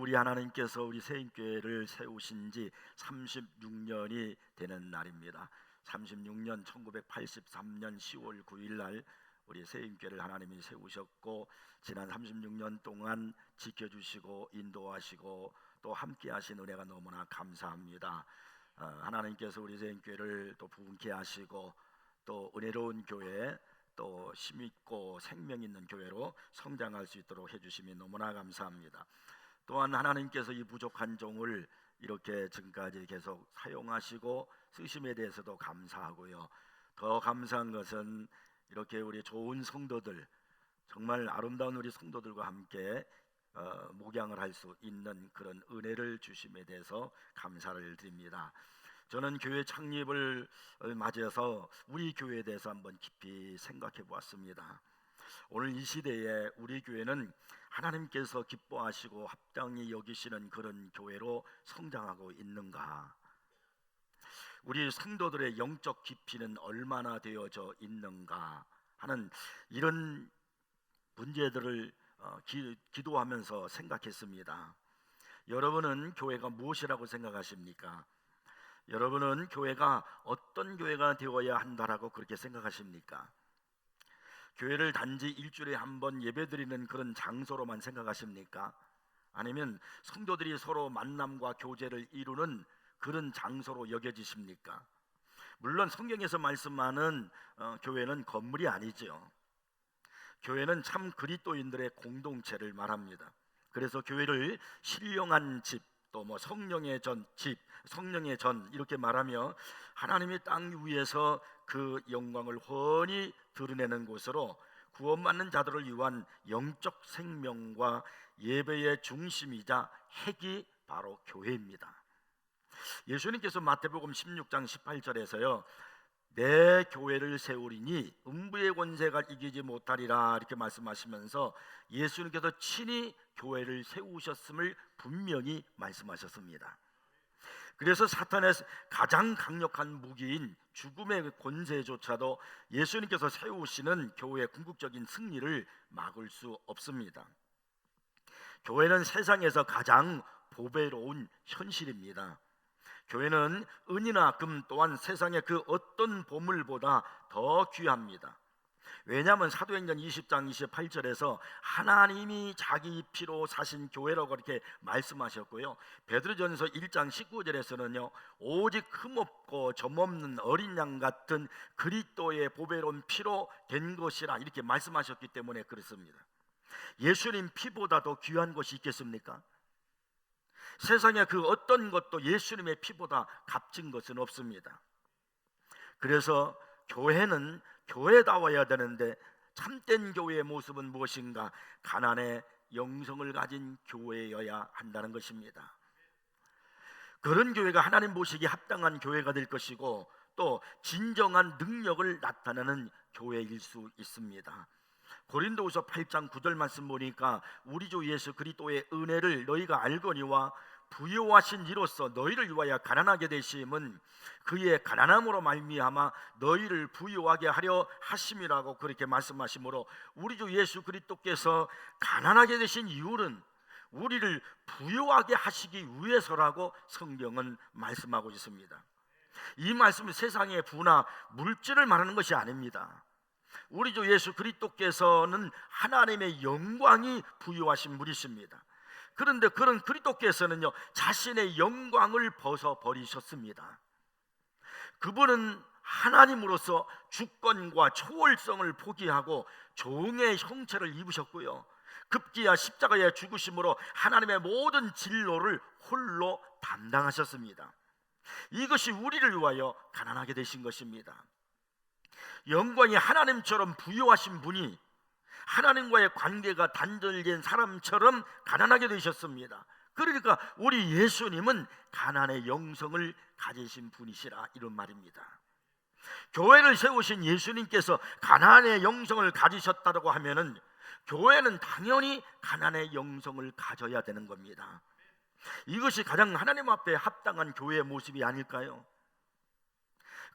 우리 하나님께서 우리 세인교회를 세우신 지 36년이 되는 날입니다. 36년 1983년 10월 9일 날 우리 세인교회를 하나님이 세우셨고, 지난 36년 동안 지켜주시고 인도하시고 또 함께 하신 은혜가 너무나 감사합니다. 하나님께서 우리 세인교회를 또 부흥케 하시고 또 은혜로운 교회, 또 힘있고 생명 있는 교회로 성장할 수 있도록 해주심이 너무나 감사합니다. 또한 하나님께서 이 부족한 종을 이렇게 지금까지 계속 사용하시고 쓰심에 대해서도 감사하고요. 더 감사한 것은 이렇게 우리 좋은 성도들, 정말 아름다운 우리 성도들과 함께 목양을 할 수 있는 그런 은혜를 주심에 대해서 감사를 드립니다. 저는 교회 창립을 맞이해서 우리 교회에 대해서 한번 깊이 생각해 보았습니다. 오늘 이 시대에 우리 교회는 하나님께서 기뻐하시고 합당히 여기시는 그런 교회로 성장하고 있는가? 우리 성도들의 영적 깊이는 얼마나 되어져 있는가 하는 이런 문제들을 기도하면서 생각했습니다. 여러분은 교회가 무엇이라고 생각하십니까? 여러분은 교회가 어떤 교회가 되어야 한다라고 그렇게 생각하십니까? 교회를 단지 일주일에 한 번 예배드리는 그런 장소로만 생각하십니까? 아니면 성도들이 서로 만남과 교제를 이루는 그런 장소로 여겨지십니까? 물론 성경에서 말씀하는 교회는 건물이 아니죠. 교회는 참 그리스도인들의 공동체를 말합니다. 그래서 교회를 신령한 집, 또 뭐 성령의 집, 성령의 전 이렇게 말하며 하나님의 땅 위에서 그 영광을 훤히 드러내는 곳으로 구원받는 자들을 위한 영적 생명과 예배의 중심이자 핵이 바로 교회입니다. 예수님께서 마태복음 16장 18절에서요, 내 교회를 세우리니 음부의 권세가 이기지 못하리라 이렇게 말씀하시면서 예수님께서 친히 교회를 세우셨음을 분명히 말씀하셨습니다. 그래서 사탄의 가장 강력한 무기인 죽음의 권세조차도 예수님께서 세우시는 교회의 궁극적인 승리를 막을 수 없습니다. 교회는 세상에서 가장 보배로운 현실입니다. 교회는 은이나 금 또한 세상의 그 어떤 보물보다 더 귀합니다. 왜냐하면 사도행전 20장 28절에서 하나님이 자기 피로 사신 교회라고 그렇게 말씀하셨고요, 베드로전서 1장 19절에서는요 오직 흠없고 점없는 어린 양 같은 그리스도의 보배로운 피로 된 것이라 이렇게 말씀하셨기 때문에 그렇습니다. 예수님 피보다 더 귀한 것이 있겠습니까? 세상에 그 어떤 것도 예수님의 피보다 값진 것은 없습니다. 그래서 교회는 교회다워야 되는데 참된 교회의 모습은 무엇인가? 가난의 영성을 가진 교회여야 한다는 것입니다. 그런 교회가 하나님 보시기에 합당한 교회가 될 것이고 또 진정한 능력을 나타내는 교회일 수 있습니다. 고린도후서 8장 9절 말씀 보니까 우리 주 예수 그리스도의 은혜를 너희가 알거니와 부요하신 이로써 너희를 위하여 가난하게 되심은 그의 가난함으로 말미암아 너희를 부요하게 하려 하심이라고 그렇게 말씀하시므로 우리 주 예수 그리스도께서 가난하게 되신 이유는 우리를 부요하게 하시기 위해서라고 성경은 말씀하고 있습니다. 이 말씀은 세상의 부나 물질을 말하는 것이 아닙니다. 우리 주 예수 그리스도께서는 하나님의 영광이 부유하신 분이십니다. 그런데 그런 그리스도께서는요 자신의 영광을 벗어버리셨습니다. 그분은 하나님으로서 주권과 초월성을 포기하고 종의 형체를 입으셨고요, 급기야 십자가에 죽으심으로 하나님의 모든 진노를 홀로 담당하셨습니다. 이것이 우리를 위하여 가난하게 되신 것입니다. 영광이 하나님처럼 부유하신 분이 하나님과의 관계가 단절된 사람처럼 가난하게 되셨습니다. 그러니까 우리 예수님은 가난의 영성을 가지신 분이시라 이런 말입니다. 교회를 세우신 예수님께서 가난의 영성을 가지셨다고 하면은 교회는 당연히 가난의 영성을 가져야 되는 겁니다. 이것이 가장 하나님 앞에 합당한 교회의 모습이 아닐까요?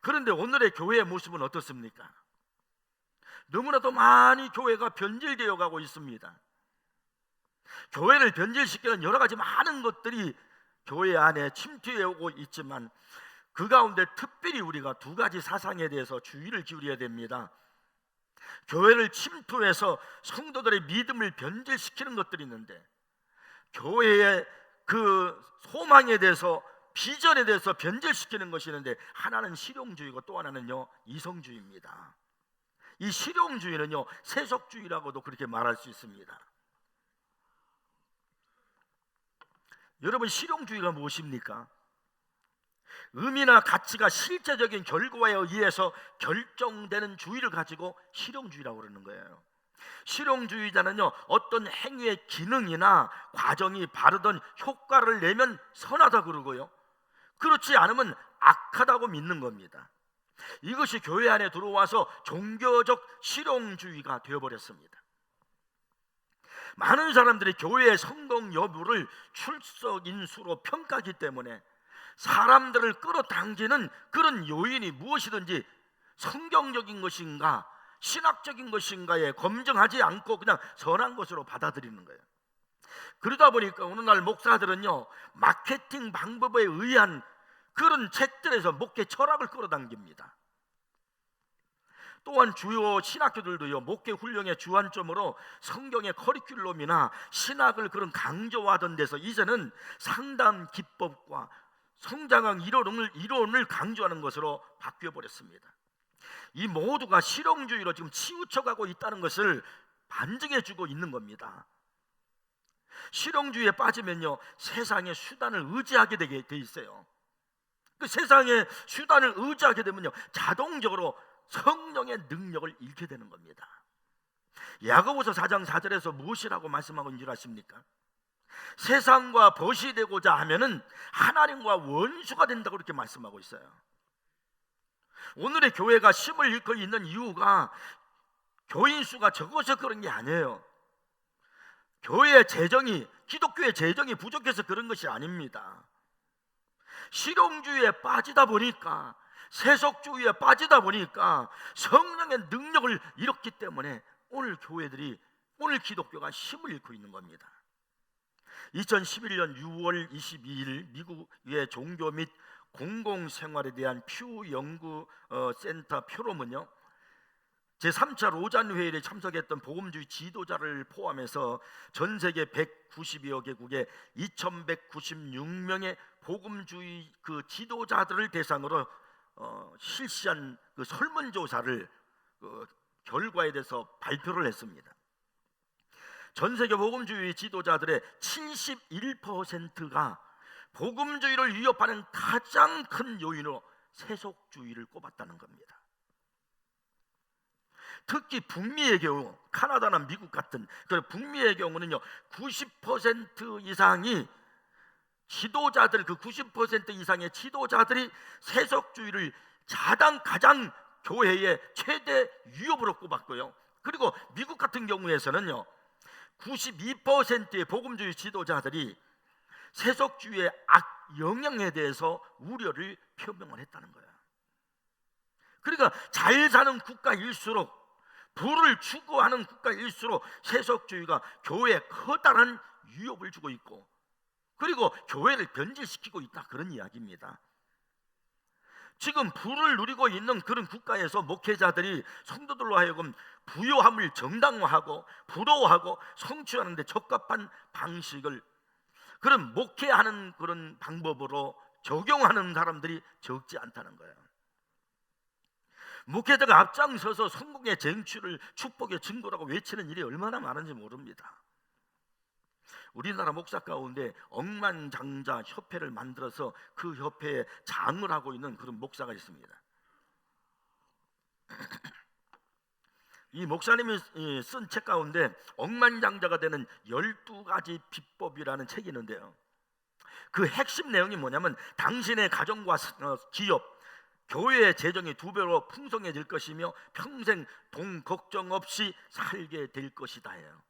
그런데 오늘의 교회의 모습은 어떻습니까? 너무나도 많이 교회가 변질되어 가고 있습니다. 교회를 변질시키는 여러 가지 많은 것들이 교회 안에 침투해 오고 있지만 그 가운데 특별히 우리가 두 가지 사상에 대해서 주의를 기울여야 됩니다. 교회를 침투해서 성도들의 믿음을 변질시키는 것들이 있는데, 교회의 그 소망에 대해서, 비전에 대해서 변질시키는 것이 있는데, 하나는 실용주의고 또 하나는요 이성주의입니다. 이 실용주의는요 세속주의라고도 그렇게 말할 수 있습니다. 여러분, 실용주의가 무엇입니까? 의미나 가치가 실제적인 결과에 의해서 결정되는 주의를 가지고 실용주의라고 그러는 거예요. 실용주의자는요 어떤 행위의 기능이나 과정이 바르던 효과를 내면 선하다 그러고요, 그렇지 않으면 악하다고 믿는 겁니다. 이것이 교회 안에 들어와서 종교적 실용주의가 되어버렸습니다. 많은 사람들이 교회의 성공 여부를 출석 인수로 평가하기 때문에 사람들을 끌어당기는 그런 요인이 무엇이든지 성경적인 것인가 신학적인 것인가에 검증하지 않고 그냥 선한 것으로 받아들이는 거예요. 그러다 보니까 오늘날 목사들은요 마케팅 방법에 의한 그런 책들에서 목회 철학을 끌어당깁니다. 또한 주요 신학교들도요 목회 훈련의 주안점으로 성경의 커리큘럼이나 신학을 그런 강조하던 데서 이제는 상담 기법과 성장학 이론을 강조하는 것으로 바뀌어 버렸습니다. 이 모두가 실용주의로 지금 치우쳐가고 있다는 것을 반증해 주고 있는 겁니다. 실용주의에 빠지면요 세상의 수단을 의지하게 되게 돼 있어요. 그 세상의 수단을 의지하게 되면요 자동적으로 성령의 능력을 잃게 되는 겁니다. 야고보서 4장 4절에서 무엇이라고 말씀하고 있는 줄 아십니까? 세상과 벗이 되고자 하면은 하나님과 원수가 된다고 그렇게 말씀하고 있어요. 오늘의 교회가 힘을 잃고 있는 이유가 교인 수가 적어서 그런 게 아니에요. 교회의 재정이, 기독교의 재정이 부족해서 그런 것이 아닙니다. 실용주의에 빠지다 보니까, 세속주의에 빠지다 보니까 성령의 능력을 잃었기 때문에 오늘 교회들이, 오늘 기독교가 힘을 잃고 있는 겁니다. 2011년 6월 22일 미국의 종교 및 공공생활에 대한 퓨 연구센터 표로는요 제3차 로잔 회의에 참석했던 복음주의 지도자를 포함해서 전 세계 192여 개국의 2196명의 복음주의 그 지도자들을 대상으로 실시한 그 설문조사를 결과에 대해서 발표를 했습니다. 전 세계 복음주의 지도자들의 71%가 복음주의를 위협하는 가장 큰 요인으로 세속주의를 꼽았다는 겁니다. 특히 북미의 경우, 카나다나 미국 같은 북미의 경우는요 90% 이상이 지도자들, 그 90% 이상의 지도자들이 세속주의를 가장 교회의 최대 위협으로 꼽았고요. 그리고 미국 같은 경우에서는요 92%의 복음주의 지도자들이 세속주의의 악영향에 대해서 우려를 표명을 했다는 거예요. 그러니까 잘 사는 국가일수록, 부를 추구하는 국가일수록 세속주의가 교회에 커다란 위협을 주고 있고, 그리고 교회를 변질시키고 있다, 그런 이야기입니다. 지금 부를 누리고 있는 그런 국가에서 목회자들이 성도들로 하여금 부요함을 정당화하고 부러워하고 성취하는 데 적합한 방식을, 그런 목회하는 그런 방법으로 적용하는 사람들이 적지 않다는 거예요. 목회자가 앞장서서 성공의 쟁취를 축복의 증거라고 외치는 일이 얼마나 많은지 모릅니다. 우리나라 목사 가운데 억만장자 협회를 만들어서 그 협회에 장을 하고 있는 그런 목사가 있습니다. 이 목사님이 쓴 책 가운데 억만장자가 되는 12가지 비법이라는 책이 있는데요, 그 핵심 내용이 뭐냐면 당신의 가정과 기업, 교회의 재정이 2배로 풍성해질 것이며 평생 돈 걱정 없이 살게 될 것이다 해요.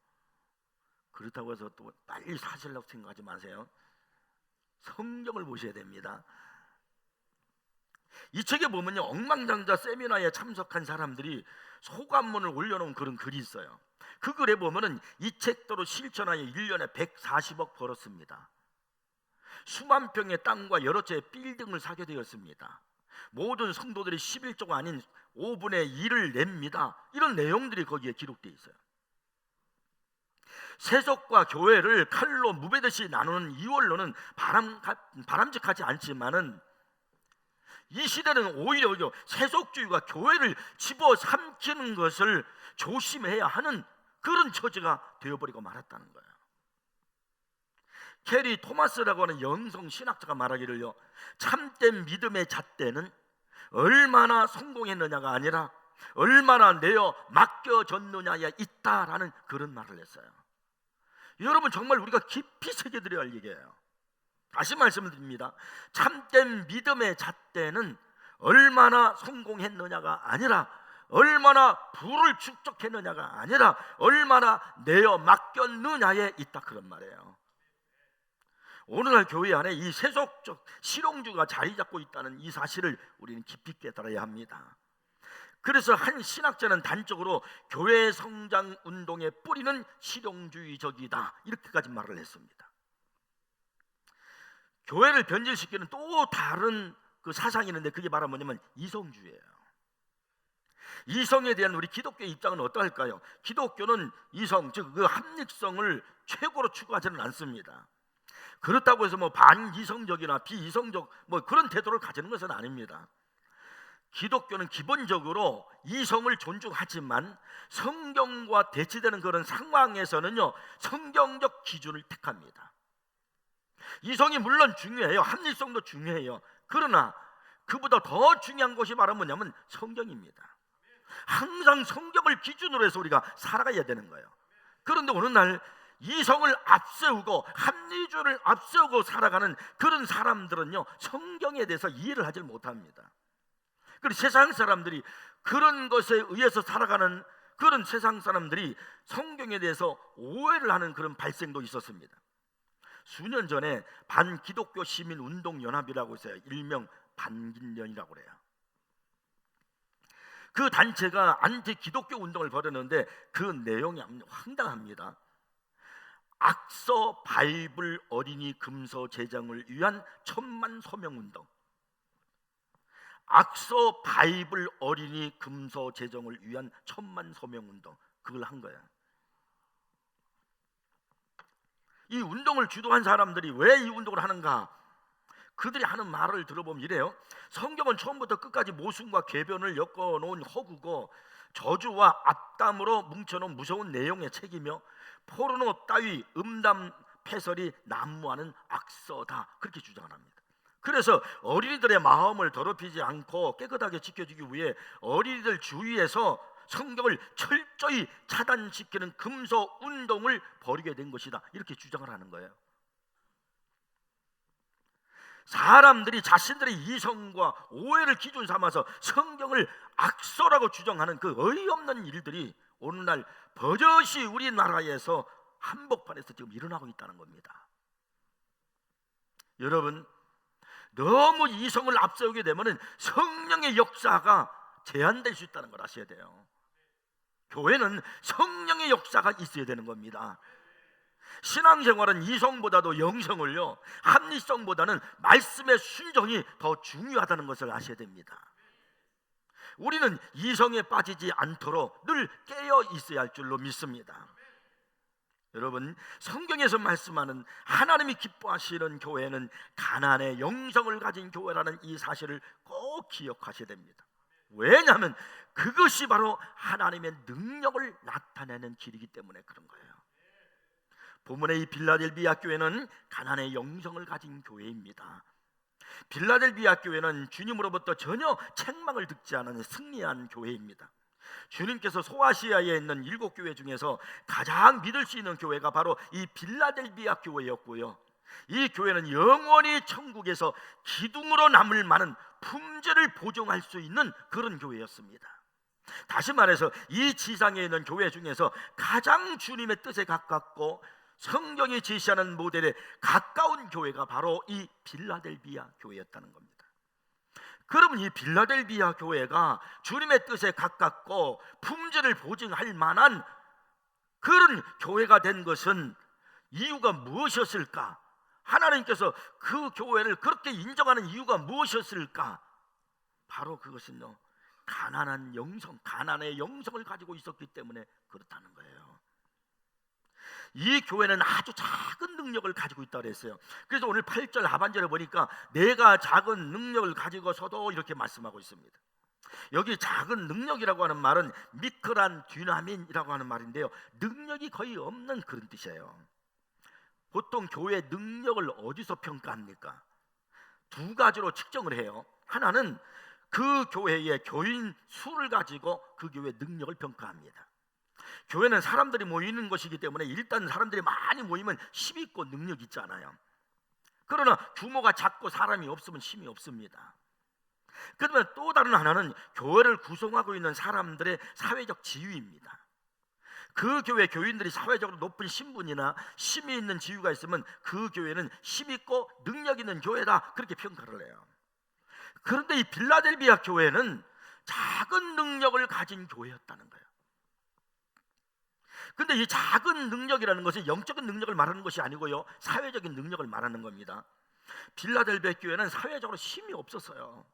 그렇다고 해서 또 빨리 사시려고 생각하지 마세요. 성경을 보셔야 됩니다. 이 책에 보면요 억만장자 세미나에 참석한 사람들이 소감문을 올려놓은 그런 글이 있어요. 그 글에 보면은 이 책대로 실천하여 1년에 140억 벌었습니다. 수만 평의 땅과 여러 채의 빌딩을 사게 되었습니다. 모든 성도들이 11조가 아닌 5분의 1을 냅니다. 이런 내용들이 거기에 기록되어 있어요. 세속과 교회를 칼로 무베듯이 나누는 이 원론은 바람직하지 않지만은 이 시대는 오히려 세속주의가 교회를 집어삼키는 것을 조심해야 하는 그런 처지가 되어버리고 말았다는 거예요. 캐리 토마스라고 하는 영성 신학자가 말하기를요, 참된 믿음의 잣대는 얼마나 성공했느냐가 아니라 얼마나 내어 맡겨졌느냐에 있다라는 그런 말을 했어요. 여러분, 정말 우리가 깊이 새겨드려야 할 얘기예요. 다시 말씀드립니다. 참된 믿음의 잣대는 얼마나 성공했느냐가 아니라 얼마나 부를 축적했느냐가 아니라 얼마나 내어 맡겼느냐에 있다, 그런 말이에요. 오늘날 교회 안에 이 세속적 실용주의가 자리 잡고 있다는 이 사실을 우리는 깊이 깨달아야 합니다. 그래서 한 신학자는 단적으로 교회 성장 운동의 뿌리는 실용주의적이다, 이렇게까지 말을 했습니다. 교회를 변질시키는 또 다른 그 사상이 있는데 그게 바로 뭐냐면 이성주의예요. 이성에 대한 우리 기독교의 입장은 어떠할까요? 기독교는 이성, 즉 그 합리성을 최고로 추구하지는 않습니다. 그렇다고 해서 뭐 반이성적이나 비이성적 뭐 그런 태도를 가지는 것은 아닙니다. 기독교는 기본적으로 이성을 존중하지만 성경과 대치되는 그런 상황에서는요, 성경적 기준을 택합니다. 이성이 물론 중요해요. 합리성도 중요해요. 그러나 그보다 더 중요한 것이 바로 뭐냐면 성경입니다. 항상 성경을 기준으로 해서 우리가 살아가야 되는 거예요. 그런데 어느 날 이성을 앞세우고 합리주의를 앞세우고 살아가는 그런 사람들은요, 성경에 대해서 이해를 하지 못합니다. 그리고 세상 사람들이 그런 것에 의해서 살아가는 그런 세상 사람들이 성경에 대해서 오해를 하는 그런 발생도 있었습니다. 수년 전에 반기독교 시민운동연합이라고 있어요. 일명 반긴련이라고 그래요. 그 단체가 안티 기독교 운동을 벌였는데 그 내용이 황당합니다. 악서 바이블 어린이 금서 제정을 위한 1000만 서명 운동. 악서 바이블 어린이 금서 제정을 위한 1000만 서명 운동, 그걸 한 거예요. 이 운동을 주도한 사람들이 왜 이 운동을 하는가? 그들이 하는 말을 들어보면 이래요. 성경은 처음부터 끝까지 모순과 궤변을 엮어놓은 허구고 저주와 악담으로 뭉쳐놓은 무서운 내용의 책이며 포르노 따위 음담 패설이 난무하는 악서다, 그렇게 주장을 합니다. 그래서 어린이들의 마음을 더럽히지 않고 깨끗하게 지켜주기 위해 어린이들 주위에서 성경을 철저히 차단시키는 금서 운동을 벌이게 된 것이다, 이렇게 주장을 하는 거예요. 사람들이 자신들의 이성과 오해를 기준 삼아서 성경을 악서라고 주장하는 그 어이없는 일들이 오늘날 버젓이 우리나라에서 한복판에서 지금 일어나고 있다는 겁니다. 여러분, 너무 이성을 앞세우게 되면 성령의 역사가 제한될 수 있다는 걸 아셔야 돼요. 교회는 성령의 역사가 있어야 되는 겁니다. 신앙생활은 이성보다도 영성을요, 합리성보다는 말씀의 순종이 더 중요하다는 것을 아셔야 됩니다. 우리는 이성에 빠지지 않도록 늘 깨어 있어야 할 줄로 믿습니다. 여러분, 성경에서 말씀하는 하나님이 기뻐하시는 교회는 가난의 영성을 가진 교회라는 이 사실을 꼭 기억하셔야 됩니다. 왜냐하면 그것이 바로 하나님의 능력을 나타내는 길이기 때문에 그런 거예요. 본문의 이 빌라델비아 교회는 가난의 영성을 가진 교회입니다. 빌라델비아 교회는 주님으로부터 전혀 책망을 듣지 않은 승리한 교회입니다. 주님께서 소아시아에 있는 7교회 중에서 가장 믿을 수 있는 교회가 바로 이 빌라델비아 교회였고요, 이 교회는 영원히 천국에서 기둥으로 남을 만한 품질을 보증할 수 있는 그런 교회였습니다. 다시 말해서 이 지상에 있는 교회 중에서 가장 주님의 뜻에 가깝고 성경이 제시하는 모델에 가까운 교회가 바로 이 빌라델비아 교회였다는 겁니다. 그러면 이 빌라델비아 교회가 주님의 뜻에 가깝고 품질을 보증할 만한 그런 교회가 된 것은 이유가 무엇이었을까? 하나님께서 그 교회를 그렇게 인정하는 이유가 무엇이었을까? 바로 그것은요, 가난한 영성, 가난의 영성을 가지고 있었기 때문에 그렇다는 거예요. 이 교회는 아주 작은 능력을 가지고 있다고 그랬어요. 그래서 오늘 8절 하반절에 보니까 내가 작은 능력을 가지고서도 이렇게 말씀하고 있습니다. 여기 작은 능력이라고 하는 말은 미크란 듀나민이라고 하는 말인데요, 능력이 거의 없는 그런 뜻이에요. 보통 교회 능력을 어디서 평가합니까? 두 가지로 측정을 해요. 하나는 그 교회의 교인 수를 가지고 그 교회의 능력을 평가합니다. 교회는 사람들이 모이는 것이기 때문에 일단 사람들이 많이 모이면 힘이 있고 능력이 있잖아요. 그러나 규모가 작고 사람이 없으면 힘이 없습니다. 그러면 또 다른 하나는 교회를 구성하고 있는 사람들의 사회적 지위입니다. 그 교회 교인들이 사회적으로 높은 신분이나 힘이 있는 지위가 있으면 그 교회는 힘 있고 능력 있는 교회다, 그렇게 평가를 해요. 그런데 이 빌라델비아 교회는 작은 능력을 가진 교회였다는 거예요. 근데 이 작은 능력이라는 것은 영적인 능력을 말하는 것이 아니고요, 사회적인 능력을 말하는 겁니다. 빌라델비아 교회는 사회적으로 힘이 없었어요.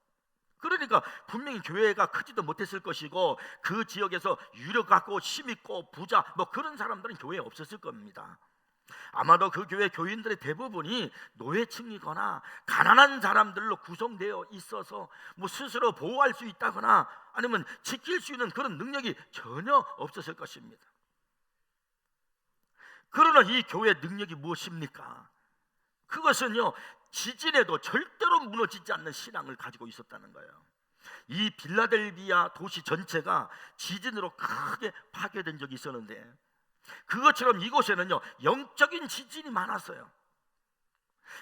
그러니까 분명히 교회가 크지도 못했을 것이고 그 지역에서 유력 갖고 힘 있고 부자 뭐 그런 사람들은 교회에 없었을 겁니다. 아마도 그 교회 교인들의 대부분이 노예층이거나 가난한 사람들로 구성되어 있어서 뭐 스스로 보호할 수 있다거나 아니면 지킬 수 있는 그런 능력이 전혀 없었을 것입니다. 그러나 이 교회의 능력이 무엇입니까? 그것은요, 지진에도 절대로 무너지지 않는 신앙을 가지고 있었다는 거예요. 이 빌라델비아 도시 전체가 지진으로 크게 파괴된 적이 있었는데 그것처럼 이곳에는요, 영적인 지진이 많았어요.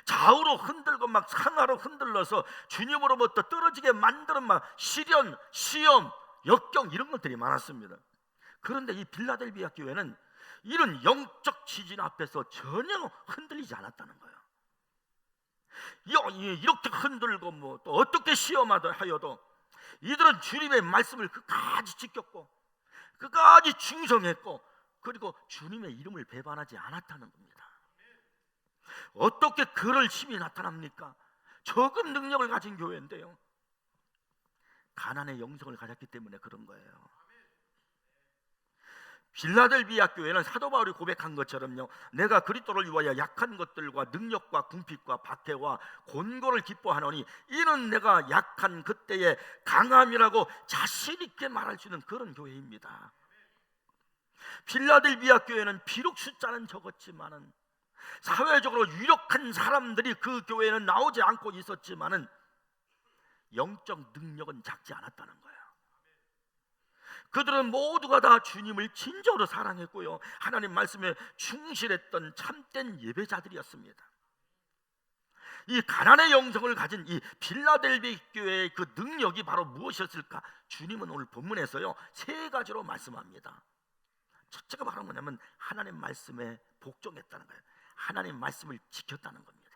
좌우로 흔들고 막 상하로 흔들러서 주님으로부터 떨어지게 만드는 막 시련, 시험, 역경 이런 것들이 많았습니다. 그런데 이 빌라델비아 교회는 이런 영적 지진 앞에서 전혀 흔들리지 않았다는 거예요. 이렇게 흔들고 뭐 또 어떻게 시험하다 하여도 이들은 주님의 말씀을 끝까지 지켰고 끝까지 충성했고 그리고 주님의 이름을 배반하지 않았다는 겁니다. 어떻게 그럴 힘이 나타납니까? 적은 능력을 가진 교회인데요, 가난의 영성을 가졌기 때문에 그런 거예요. 빌라델비아 교회는 사도 바울이 고백한 것처럼요, 내가 그리스도를 위하여 약한 것들과 능력과 궁핍과 박해와 곤고를 기뻐하노니 이는 내가 약한 그때의 강함이라고 자신 있게 말할 수 있는 그런 교회입니다. 빌라델비아 교회는 비록 숫자는 적었지만은 사회적으로 유력한 사람들이 그 교회에는 나오지 않고 있었지만은 영적 능력은 작지 않았다는 거예요. 그들은 모두가 다 주님을 진정으로 사랑했고요, 하나님 말씀에 충실했던 참된 예배자들이었습니다. 이 가난의 영성을 가진 이 빌라델비아 교회의 그 능력이 바로 무엇이었을까? 주님은 오늘 본문에서요, 세 가지로 말씀합니다. 첫째가 바로 뭐냐면 하나님 말씀에 복종했다는 거예요. 하나님 말씀을 지켰다는 겁니다.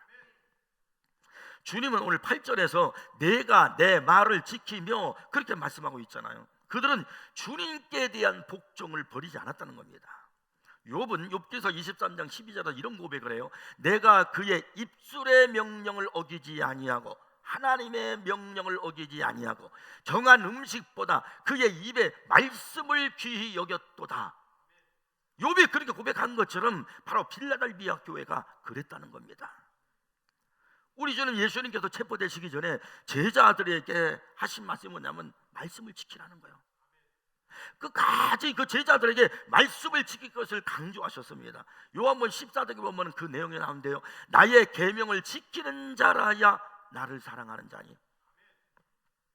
주님은 오늘 8절에서 내가 내 말을 지키며 그렇게 말씀하고 있잖아요. 그들은 주님께 대한 복종을 버리지 않았다는 겁니다. 욥은 욥기서 23장 12절에 이런 고백을 해요. 내가 그의 입술의 명령을 어기지 아니하고 하나님의 명령을 어기지 아니하고 정한 음식보다 그의 입에 말씀을 귀히 여겼도다. 욥이 그렇게 고백한 것처럼 바로 빌라델비아 교회가 그랬다는 겁니다. 우리 주님 예수님께서 체포되시기 전에 제자들에게 하신 말씀이 뭐냐면 말씀을 지키라는 거예요. 끝까지 그 제자들에게 말씀을 지킬 것을 강조하셨습니다. 요한복음 14장에 보면 그 내용이 나오는데요, 나의 계명을 지키는 자라야 나를 사랑하는 자니.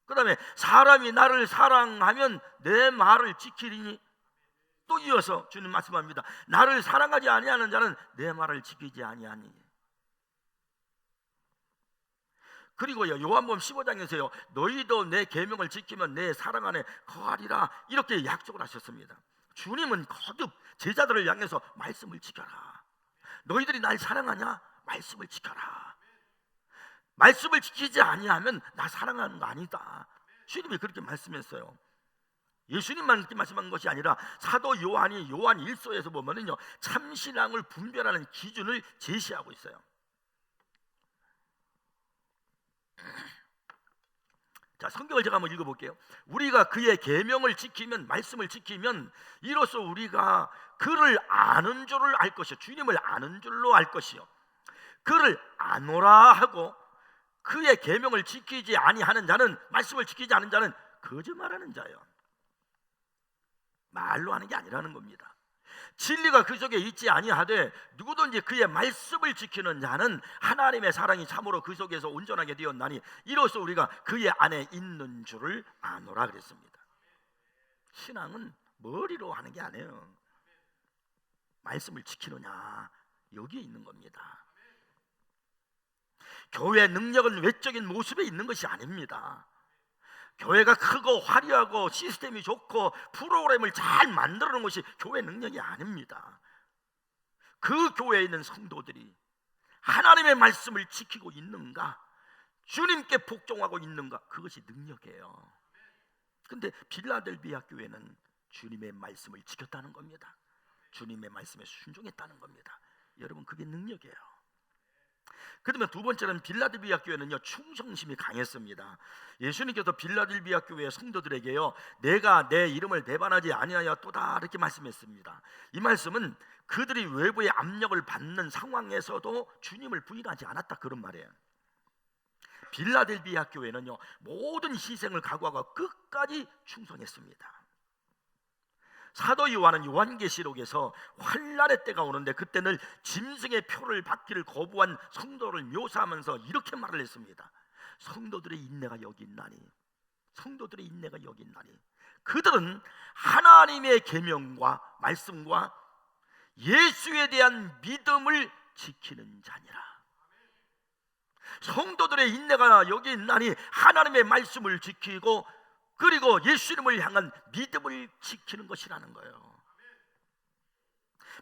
그 다음에 사람이 나를 사랑하면 내 말을 지키리니. 또 이어서 주님 말씀합니다. 나를 사랑하지 아니하는 자는 내 말을 지키지 아니하니. 그리고요, 요한복음 15장에서요, 너희도 내 계명을 지키면 내 사랑 안에 거하리라, 이렇게 약속을 하셨습니다. 주님은 거듭 제자들을 향해서 말씀을 지켜라. 너희들이 날 사랑하냐? 말씀을 지켜라. 말씀을 지키지 아니하면 나 사랑하는 거 아니다. 주님이 그렇게 말씀했어요. 예수님만 그렇게 말씀한 것이 아니라 사도 요한이 요한 1서에서 보면은요, 참신앙을 분별하는 기준을 제시하고 있어요. 자, 성경을 제가 한번 읽어볼게요. 우리가 그의 계명을 지키면, 말씀을 지키면 이로써 우리가 그를 아는 줄을 알 것이요, 주님을 아는 줄로 알 것이요, 그를 아노라 하고 그의 계명을 지키지 아니하는 자는, 말씀을 지키지 않은 자는 거짓말하는 자예요. 말로 하는 게 아니라는 겁니다. 진리가 그 속에 있지 아니하되 누구든지 그의 말씀을 지키는 자는 하나님의 사랑이 참으로 그 속에서 온전하게 되었나니 이로써 우리가 그의 안에 있는 줄을 아노라 그랬습니다. 신앙은 머리로 하는 게 아니에요. 말씀을 지키느냐, 여기에 있는 겁니다. 교회의 능력은 외적인 모습에 있는 것이 아닙니다. 교회가 크고 화려하고 시스템이 좋고 프로그램을 잘 만들어 놓은 것이 교회 능력이 아닙니다. 그 교회에 있는 성도들이 하나님의 말씀을 지키고 있는가, 주님께 복종하고 있는가, 그것이 능력이에요. 그런데 빌라델비아 교회는 주님의 말씀을 지켰다는 겁니다. 주님의 말씀에 순종했다는 겁니다. 여러분, 그게 능력이에요. 그러면 두 번째는 빌라델비아 교회는요, 충성심이 강했습니다. 예수님께서 빌라델비아 교회의 성도들에게요, 내가 내 이름을 배반하지 아니하였도다 이렇게 말씀했습니다. 이 말씀은 그들이 외부의 압력을 받는 상황에서도 주님을 부인하지 않았다, 그런 말이에요. 빌라델비아 교회는요, 모든 희생을 각오하고 끝까지 충성했습니다. 사도 요한은 요한계시록에서 환난의 때가 오는데 그때는 짐승의 표를 받기를 거부한 성도를 묘사하면서 이렇게 말을 했습니다. 성도들의 인내가 여기 있나니, 성도들의 인내가 여기 있나니 그들은 하나님의 계명과 말씀과 예수에 대한 믿음을 지키는 자니라. 성도들의 인내가 여기 있나니 하나님의 말씀을 지키고 그리고 예수님을 향한 믿음을 지키는 것이라는 거예요.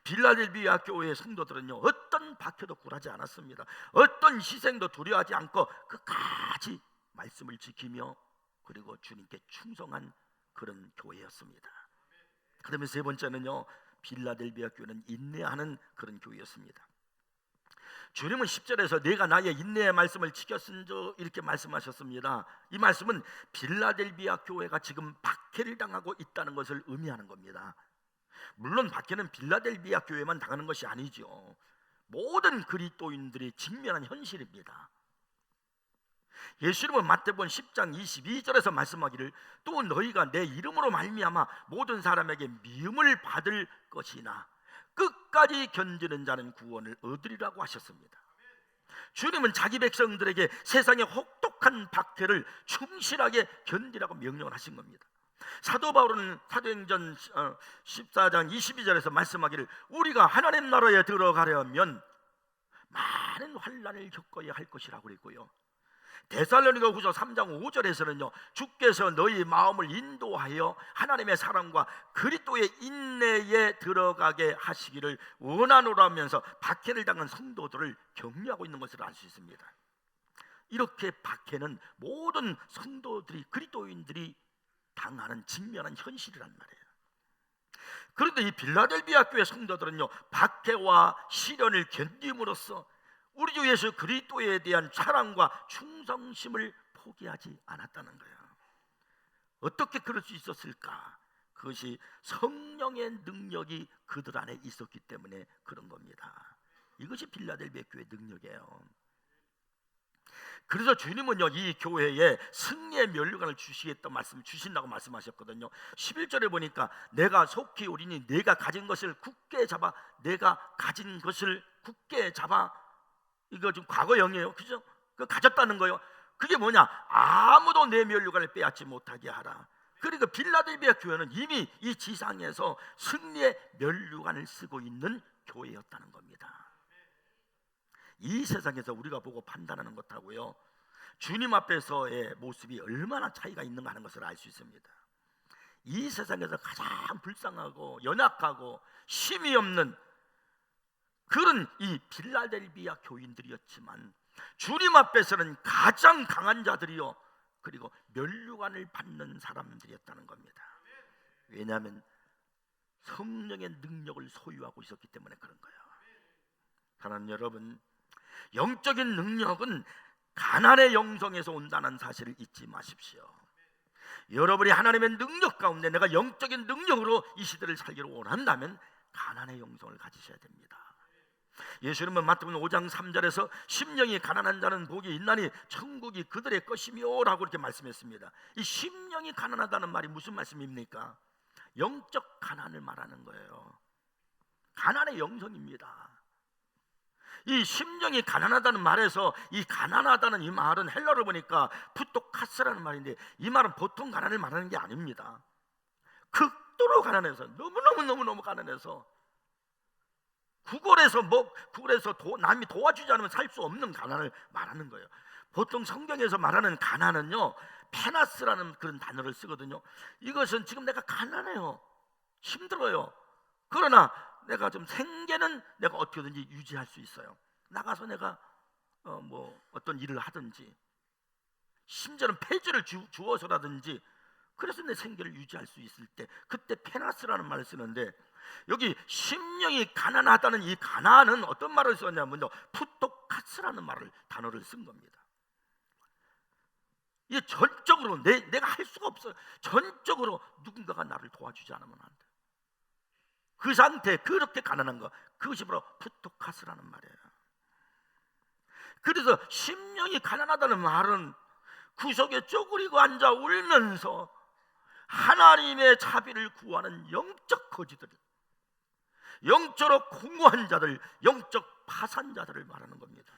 빌라델비아 교회의 성도들은요, 어떤 박해도 굴하지 않았습니다. 어떤 희생도 두려워하지 않고 끝까지 말씀을 지키며 그리고 주님께 충성한 그런 교회였습니다. 그다음에 세 번째는요, 빌라델비아 교회는 인내하는 그런 교회였습니다. 주님은 10절에서 내가 나의 인내의 말씀을 지켰은저 이렇게 말씀하셨습니다. 이 말씀은 빌라델비아 교회가 지금 박해를 당하고 있다는 것을 의미하는 겁니다. 물론 박해는 빌라델비아 교회만 당하는 것이 아니죠. 모든 그리스도인들이 직면한 현실입니다. 예수님은 마태복음 10장 22절에서 말씀하기를 또 너희가 내 이름으로 말미암아 모든 사람에게 미움을 받을 것이나 끝까지 견디는 자는 구원을 얻으리라고 하셨습니다. 주님은 자기 백성들에게 세상의 혹독한 박해를 충실하게 견디라고 명령을 하신 겁니다. 사도 바울은 사도행전 14장 22절에서 말씀하기를 우리가 하나님 나라에 들어가려면 많은 환난을 겪어야 할 것이라고 그랬고요. 데살로니가후서 3장 5절에서는요, 주께서 너희 마음을 인도하여 하나님의 사랑과 그리스도의 인내에 들어가게 하시기를 원하노라면서 박해를 당한 성도들을 격려하고 있는 것을 알 수 있습니다. 이렇게 박해는 모든 성도들이, 그리스도인들이 당하는 직면한 현실이란 말이에요. 그런데 이 빌라델비아 교회 성도들은요, 박해와 시련을 견딤으로써 우리 주 예수 그리스도에 대한 사랑과 충성심을 포기하지 않았다는 거예요. 어떻게 그럴 수 있었을까? 그것이 성령의 능력이 그들 안에 있었기 때문에 그런 겁니다. 이것이 빌라델비아 교회의 능력이에요. 그래서 주님은요, 이 교회에 승리의 면류관을 주신다고 말씀하셨거든요. 11절에 보니까 내가 속히 오리니 내가 가진 것을 굳게 잡아, 내가 가진 것을 굳게 잡아. 이거 지금 과거형이에요, 그죠? 그 가졌다는 거예요. 그게 뭐냐? 아무도 내 면류관을 빼앗지 못하게 하라. 그리고 빌라델비아 교회는 이미 이 지상에서 승리의 면류관을 쓰고 있는 교회였다는 겁니다. 이 세상에서 우리가 보고 판단하는 것하고요, 주님 앞에서의 모습이 얼마나 차이가 있는가 하는 것을 알 수 있습니다. 이 세상에서 가장 불쌍하고 연약하고 힘이 없는 그런 이 빌라델비아 교인들이었지만 주님 앞에서는 가장 강한 자들이요, 그리고 면류관을 받는 사람들이었다는 겁니다. 왜냐하면 성령의 능력을 소유하고 있었기 때문에 그런 거예요. 사랑하는 여러분, 영적인 능력은 가난의 영성에서 온다는 사실을 잊지 마십시오. 여러분이 하나님의 능력 가운데 내가 영적인 능력으로 이 시대를 살기를 원한다면 가난의 영성을 가지셔야 됩니다. 예수님은 마태복음 5장 3절에서 심령이 가난한 자는 복이 있나니 천국이 그들의 것이며 라고 이렇게 말씀했습니다. 이 심령이 가난하다는 말이 무슨 말씀입니까? 영적 가난을 말하는 거예요. 가난의 영성입니다. 이 심령이 가난하다는 말에서 이 가난하다는 이 말은 헬라어로 보니까 푸토카스라는 말인데, 이 말은 보통 가난을 말하는 게 아닙니다. 극도로 가난해서, 너무 가난해서 구걸해서 남이 도와주지 않으면 살 수 없는 가난을 말하는 거예요. 보통 성경에서 말하는 가난은요, 페나스라는 그런 단어를 쓰거든요. 이것은 지금 내가 가난해요, 힘들어요, 그러나 내가 좀 생계는 내가 어떻게든지 유지할 수 있어요. 나가서 내가 어떤 일을 하든지, 심지어는 폐지를 주어서라든지, 그래서 내 생계를 유지할 수 있을 때, 그때 페나스라는 말을 쓰는데, 여기 심령이 가난하다는 이 가난은 어떤 말을 썼냐면요, 푸토카스라는 단어를 쓴 겁니다. 이게 전적으로 내가 할 수가 없어요. 전적으로 누군가가 나를 도와주지 않으면 안 돼. 그 상태, 그렇게 가난한 거, 그것이 바로 푸토카스라는 말이에요. 그래서 심령이 가난하다는 말은 구석에 쪼그리고 앉아 울면서 하나님의 자비를 구하는 영적 거지들, 영적으로 공허한 자들, 영적 파산자들을 말하는 겁니다.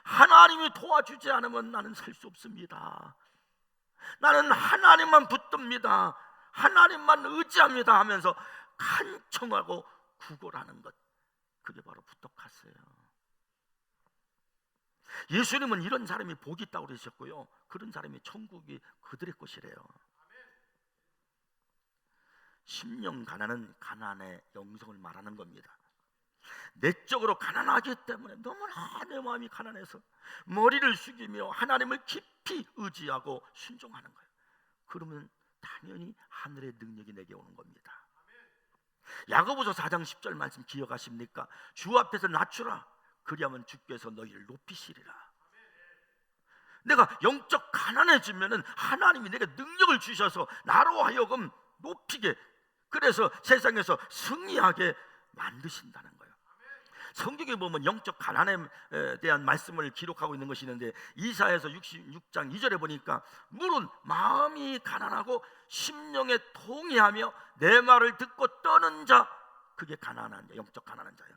하나님이 도와주지 않으면 나는 살 수 없습니다. 나는 하나님만 붙듭니다. 하나님만 의지합니다 하면서 간청하고 구걸하는 것, 그게 바로 푸토카스예요. 예수님은 이런 사람이 복이 있다고 그러셨고요, 그런 사람이 천국이 그들의 것이래요. 심령 가난은 가난의 영성을 말하는 겁니다. 내적으로 가난하기 때문에 너무나 내 마음이 가난해서 머리를 숙이며 하나님을 깊이 의지하고 순종하는 거예요. 그러면 당연히 하늘의 능력이 내게 오는 겁니다. 야고보서 4장 10절 말씀 기억하십니까? 주 앞에서 낮추라, 그리하면 주께서 너희를 높이시리라. 내가 영적 가난해지면은 하나님이 내게 능력을 주셔서 나로 하여금 높이게, 그래서 세상에서 승리하게 만드신다는 거예요. 성경에 보면 영적 가난에 대한 말씀을 기록하고 있는 것이 있는데, 이사야서 66장 2절에 보니까 물은 마음이 가난하고 심령에 통회하며 내 말을 듣고 떠는 자, 그게 가난한 자, 영적 가난한 자예요.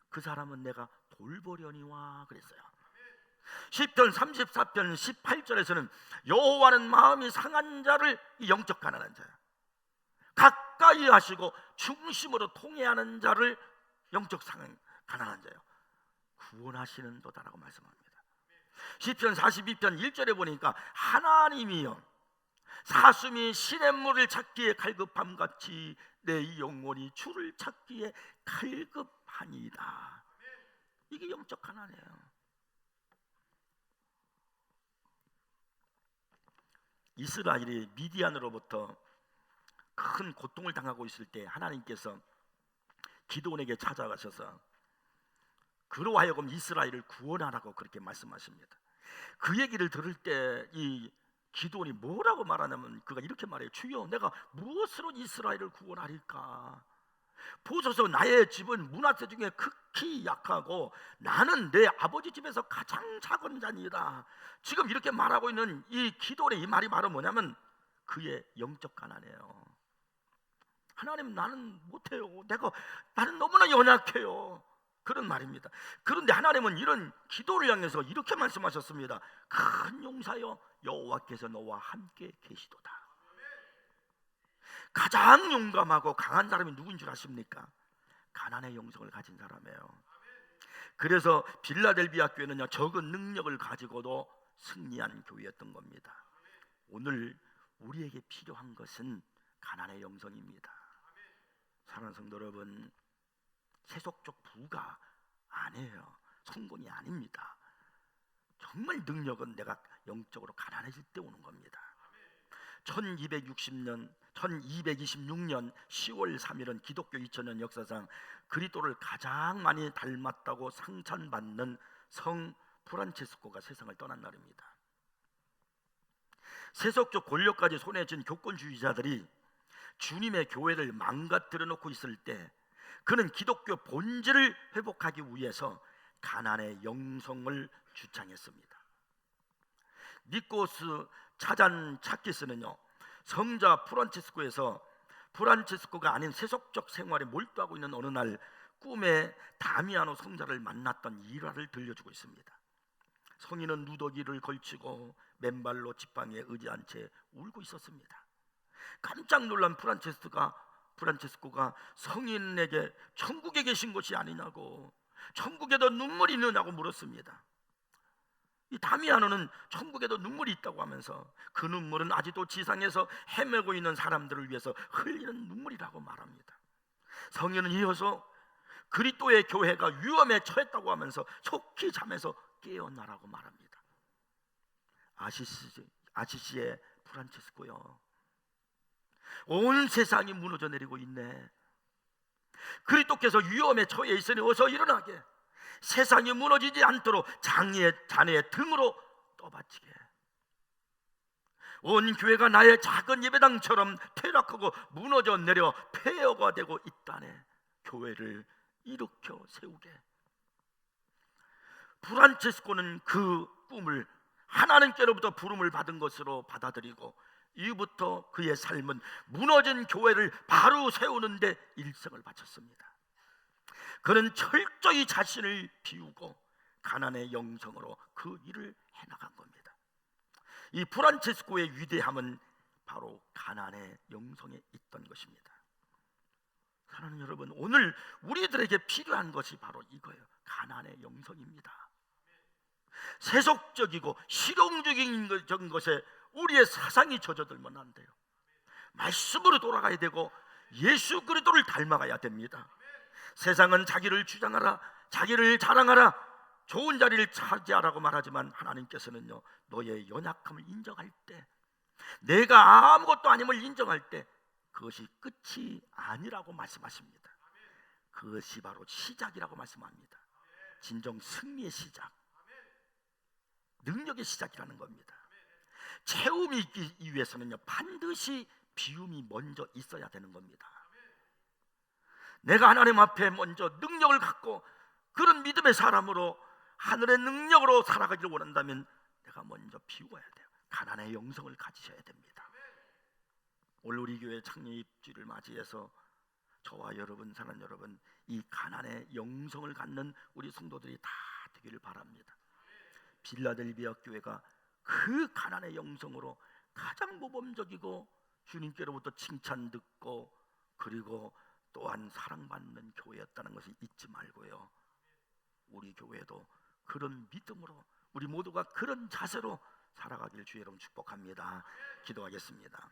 그 사람은 내가 돌보려니와 그랬어요. 시편 34편 18절에서는 여호와는 마음이 상한 자를, 이 영적 가난한 자야, 가까이 하시고 중심으로 통회하는 자를 영적 가난한 자예요, 구원하시는도다라고 말씀합니다. 시편 42편 1절에 보니까 하나님이여 사슴이 시냇물을 찾기에 갈급함같이 내 영혼이 주를 찾기에 갈급하니이다. 이게 영적 가난이에요. 이스라엘이 미디안으로부터 큰 고통을 당하고 있을 때 하나님께서 기드온에게 찾아가셔서 그로 하여금 이스라엘을 구원하라고 그렇게 말씀하십니다. 그 얘기를 들을 때 이 기드온이 뭐라고 말하냐면, 그가 이렇게 말해요. 주여, 내가 무엇으로 이스라엘을 구원하리까? 보소서, 나의 집은 문화세 중에 극히 약하고 나는 내 아버지 집에서 가장 작은 자니이다. 지금 이렇게 말하고 있는 이 기도의 이 말이 바로 뭐냐면 그의 영적 가난이에요. 하나님, 나는 못해요. 나는 너무나 연약해요. 그런 말입니다. 그런데 하나님은 이런 기도를 향해서 이렇게 말씀하셨습니다. 큰 용사여, 여호와께서 너와 함께 계시도다. 가장 용감하고 강한 사람이 누구인 줄 아십니까? 가난의 영성을 가진 사람이에요. 그래서 빌라델비아 교회는요, 적은 능력을 가지고도 승리한 교회였던 겁니다. 오늘 우리에게 필요한 것은 가난의 영성입니다. 사랑하는 성도 여러분, 세속적 부가 아니에요. 성공이 아닙니다. 정말 능력은 내가 영적으로 가난해질 때 오는 겁니다. 1260년 1226년 10월 3일은 기독교 2000년 역사상 그리스도를 가장 많이 닮았다고 상찬받는 성 프란체스코가 세상을 떠난 날입니다. 세속적 권력까지 손에 쥔 교권주의자들이 주님의 교회를 망가뜨려 놓고 있을 때 그는 기독교 본질을 회복하기 위해서 가난의 영성을 주창했습니다. 니코스 차잔 차키스는요, 성자 프란체스코가 아닌 세속적 생활에 몰두하고 있는 어느 날 꿈에 다미아노 성자를 만났던 일화를 들려주고 있습니다. 성인은 누더기를 걸치고 맨발로 지팡이에 의지한 채 울고 있었습니다. 깜짝 놀란 프란체스코가 성인에게 천국에 계신 것이 아니냐고, 천국에도 눈물이 있느냐고 물었습니다. 이 다미아노는 천국에도 눈물이 있다고 하면서 그 눈물은 아직도 지상에서 헤매고 있는 사람들을 위해서 흘리는 눈물이라고 말합니다. 성인은 이어서 그리스도의 교회가 위험에 처했다고 하면서 속히 잠에서 깨어나라고 말합니다. 아시시의 프란체스코요, 온 세상이 무너져 내리고 있네. 그리스도께서 위험에 처해 있으니 어서 일어나게, 세상이 무너지지 않도록 자네의 등으로 떠받치게. 온 교회가 나의 작은 예배당처럼 퇴락하고 무너져 내려 폐허가 되고 있다네. 교회를 일으켜 세우게. 프란체스코는 그 꿈을 하나님께로부터 부름을 받은 것으로 받아들이고 이후부터 그의 삶은 무너진 교회를 바로 세우는 데 일생을 바쳤습니다. 그는 철저히 자신을 비우고 가난의 영성으로 그 일을 해나간 겁니다. 이 프란체스코의 위대함은 바로 가난의 영성에 있던 것입니다. 사랑하는 여러분, 오늘 우리들에게 필요한 것이 바로 이거예요. 가난의 영성입니다. 세속적이고 실용적인 것에 우리의 사상이 젖어들면 안 돼요. 말씀으로 돌아가야 되고 예수 그리스도를 닮아가야 됩니다. 세상은 자기를 주장하라, 자기를 자랑하라, 좋은 자리를 차지하라고 말하지만 하나님께서는요, 너의 연약함을 인정할 때, 내가 아무것도 아님을 인정할 때 그것이 끝이 아니라고 말씀하십니다. 그것이 바로 시작이라고 말씀합니다. 진정 승리의 시작, 능력의 시작이라는 겁니다. 채움이 있기 위해서는요, 반드시 비움이 먼저 있어야 되는 겁니다. 내가 하나님 앞에 먼저 능력을 갖고 그런 믿음의 사람으로 하늘의 능력으로 살아가기를 원한다면 내가 먼저 비워야 돼요. 가난의 영성을 가지셔야 됩니다. 오늘 우리 교회 창립주를 맞이해서 저와 여러분, 사랑하는 여러분, 이 가난의 영성을 갖는 우리 성도들이 다 되기를 바랍니다. 빌라델비아 교회가 그 가난의 영성으로 가장 모범적이고 주님께로부터 칭찬 듣고 그리고 또한 사랑받는 교회였다는 것을 잊지 말고요, 우리 교회도 그런 믿음으로 우리 모두가 그런 자세로 살아가길 주의 이름 축복합니다. 기도하겠습니다.